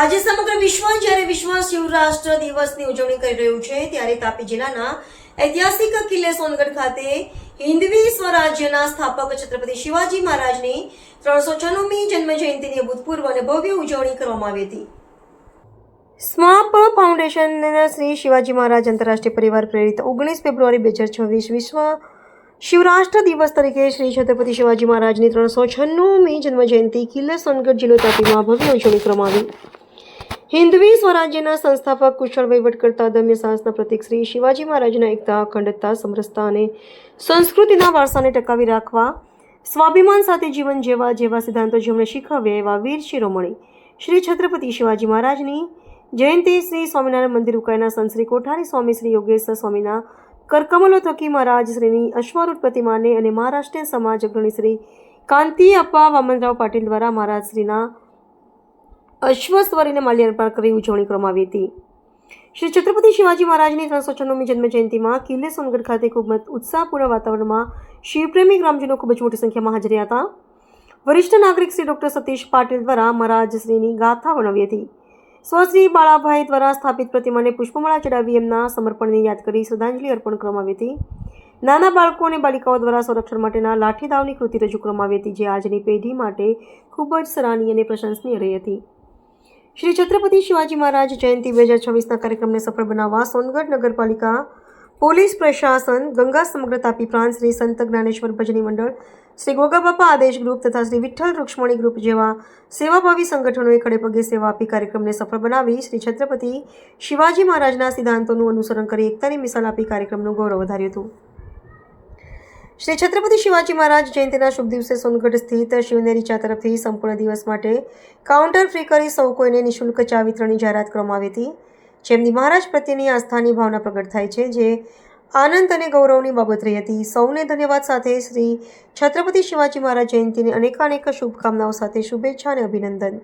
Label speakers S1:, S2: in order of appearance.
S1: આજે સમગ્ર વિશ્વ જ્યારે વિશ્વ શિવરાષ્ટ્ર દિવસની ઉજવણી કરી રહ્યું છે ત્યારે તાપી જિલ્લાના ઐતિહાસિક કિલ્લે સોનગઢ ખાતે હિન્દવી સ્વરાજ્યના સ્થાપક છત્રપતિ શિવાજી મહારાજની 396મી જન્મ જયંતિની અભૂતપૂર્વ અને ભવ્ય ઉજવણી કરવામાં આવી હતી। સ્માપ ફાઉન્ડેશન શ્રી શિવાજી મહારાજ આંતરરાષ્ટ્રીય પરિવાર પ્રેરિત 19 ફેબ્રુઆરી 2026 વિશ્વ શિવરાષ્ટ્ર દિવસ તરીકે શ્રી છત્રપતિ શિવાજી મહારાજની 396મી જન્મ જયંતિ કિલ્લે સોનગઢ જિલ્લો તાપીમાં ભવ્ય ઉજવણી કરવામાં આવી। હિન્દવી સ્વરાજ્યના સંસ્થાપક, કુશળ વહીવટકર્તા, અદમ્ય સાહસના પ્રતીક શ્રી શિવાજી મહારાજના એકતા, અખંડતા, સમરસતા અને સંસ્કૃતિના વારસાને ટકાવી રાખવા સ્વાભિમાન સાથે જીવન જેવા સિદ્ધાંતો જેમણે શીખવ્યા એવા વીર શિરોમણી શ્રી છત્રપતિ શિવાજી મહારાજની જયંતિ શ્રી સ્વામિનારાયણ મંદિર ઉકાઈના સંત શ્રી કોઠારી સ્વામી શ્રી યોગેશ સ્વામીના કરકમલો થકી મહારાજ શ્રીની અશ્વારૂઢ પ્રતિમાને અને મહારાષ્ટ્રીય સમાજ અગ્રણી શ્રી કાંતિ અપ્પા વામનરાવ પાટીલ દ્વારા મહારાજ શ્રીના અશ્વસવારીને માલ્યાર્પણ કરી ઉજવણી કરવામાં આવી હતી। શ્રી છત્રપતિ શિવાજી મહારાજની 396મી જન્મ જયંતિમાં કિલ્લે સોનગઢ ખાતે ખૂબ ઉત્સાહપૂર્ણ વાતાવરણમાં શિવપ્રેમી ગ્રામજનો ખૂબ જ મોટી સંખ્યામાં હાજર હતા। વરિષ્ઠ નાગરિક શ્રી ડોક્ટર સતીશ પાટીલ દ્વારા મહારાજ શ્રીની ગાથા વર્ણવી હતી। સ્વશ્રી બાળાભાઈ દ્વારા સ્થાપિત પ્રતિમાને પુષ્પમાળા ચડાવી એમના સમર્પણને યાદ કરી શ્રદ્ધાંજલિ અર્પણ કરવામાં આવી હતી। નાના બાળકો અને બાલિકાઓ દ્વારા સંરક્ષણ માટેના લાઠીદાવની કૃતિ રજૂ કરવામાં આવી હતી, જે આજની પેઢી માટે ખૂબ જ સરાહનીય અને પ્રશંસનીય રહી હતી। શ્રી છત્રપતિ શિવાજી મહારાજ જયંતિ 2026ના કાર્યક્રમને સફળ બનાવવા સોનગઢ નગરપાલિકા, પોલીસ પ્રશાસન, ગંગા સમગ્ર તાપી પ્રાંત, શ્રી સંત જ્ઞાનેશ્વર ભજની મંડળ, શ્રી ગોગાબાપા આદેશ ગ્રુપ તથા શ્રી વિઠ્ઠલ રૂક્ષ્મણી ગ્રુપ જેવા સેવાભાવી સંગઠનોએ ખડેપગે સેવા આપી કાર્યક્રમને સફળ બનાવી શ્રી છત્રપતિ શિવાજી મહારાજના સિદ્ધાંતોનું અનુસરણ કરી એકતાની મિસાલ આપી કાર્યક્રમનું ગૌરવ વધાર્યું હતું। શ્રી છત્રપતિ શિવાજી મહારાજ જયંતિના શુભ દિવસે સોનગઢ સ્થિત શિવનેરી ચા તરફથી સંપૂર્ણ દિવસ માટે કાઉન્ટર ફ્રી કરી સૌ કોઈને નિઃશુલ્ક ચા વિતરણની જાહેરાત કરવામાં આવી હતી, જેમની મહારાજ પ્રત્યેની આસ્થાની ભાવના પ્રગટ થાય છે, જે આનંદ અને ગૌરવની બાબત રહી હતી। સૌને ધન્યવાદ સાથે શ્રી છત્રપતિ શિવાજી મહારાજ જયંતિની અનેક શુભકામનાઓ સાથે શુભેચ્છા અને અભિનંદન।